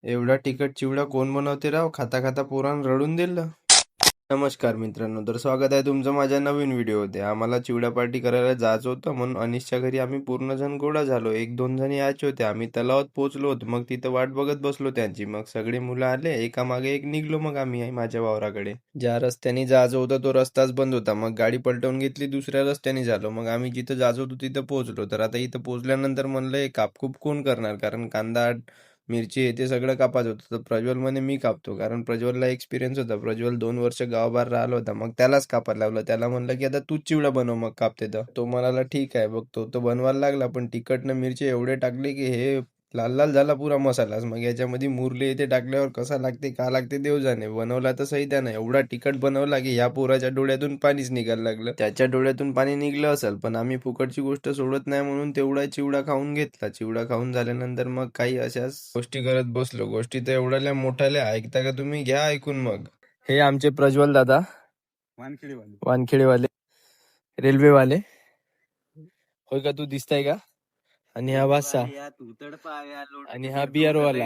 एवढा तिखट चिवडा कोण बनवते राव? खाता खाता पोरानं रडून दिलं. नमस्कार मित्रांनो, तर स्वागत आहे तुमचं माझ्या नवीन व्हिडिओमध्ये. आम्हाला चिवडा पार्टी करायला जायचं होतं म्हणून अनिशच्या घरी आम्ही पूर्ण जण गोळा झालो. एक दोन जण यायचे होते. आम्ही तलावात पोहोचलो होतो. मग तिथं वाट बघत बसलो त्यांची. मग सगळे मुलं आले, एका मागे एक निघलो. मग आम्ही माझ्या वावराकडे. ज्या रस्त्याने जायचं होतं तो रस्ताच बंद होता. मग गाडी पलटवून घेतली, दुसऱ्या रस्त्याने झालो. मग आम्ही जिथं जायचं होतो तिथं पोहोचलो. तर आता इथं पोहोचल्यानंतर म्हणलं हे कापकूप कोण करणार, कारण कांदा मिरची हे ते सगळं कापायचं होतं. तर प्रज्वल म्हणे मी कापतो, कारण प्रज्वलला एक्सपिरियन्स होता. प्रज्वल 2 वर्ष गावाबाहेर राहिला होता. मग त्यालाच कापायला लावलं. त्याला म्हणलं की आता तूच चिवडा बनव, मग कापते तर. तो म्हणाला ठीक आहे. बघ तो बनवायला लागला, पण तिखट मिरची एवढे टाकले की हे लाल लाल झाला पुरा मसालाच. मग याच्यामध्ये मुरले इथे टाकल्यावर कसा लागते का लागते देव जाणे. बनवला तर सही त्यानं एवढा तिखट बनवला की ह्या पोराच्या डोळ्यातून पाणीच निघायला लागलं. त्याच्या डोळ्यातून पाणी निघलं असेल, पण आम्ही फुकटची गोष्ट सोडत नाही म्हणून तेवढा चिवडा खाऊन घेतला. चिवडा खाऊन झाल्यानंतर मग काही अशाच गोष्टी करत बसलो. गोष्टी तर एवढ्याल्या मोठ्याल्या ऐकता का तुम्ही? घ्या ऐकून मग. हे आमचे प्रज्वल दादा, वानखेडेवाले रेल्वेवाले. होय का, तू दिसताय का? आणि हा बादशा, आणि हा बियर वाला,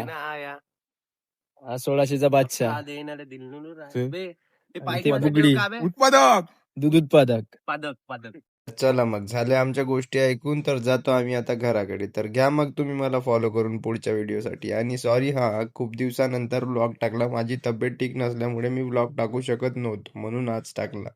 हा 1600चा बादशाह, आणि ते बुगडी उत्पादक दूध उत्पादक. चला मग झाल्या आमच्या गोष्टी ऐकून, तर जातो आम्ही आता घराकडे. तर घ्या मग तुम्ही मला फॉलो करून पुढच्या व्हिडिओसाठी. आणि सॉरी खूप दिवसानंतर व्लॉग टाकला. माझी तब्येत ठीक नसल्यामुळे मी व्लॉग टाकू शकत नव्हतो, म्हणून आज टाकला.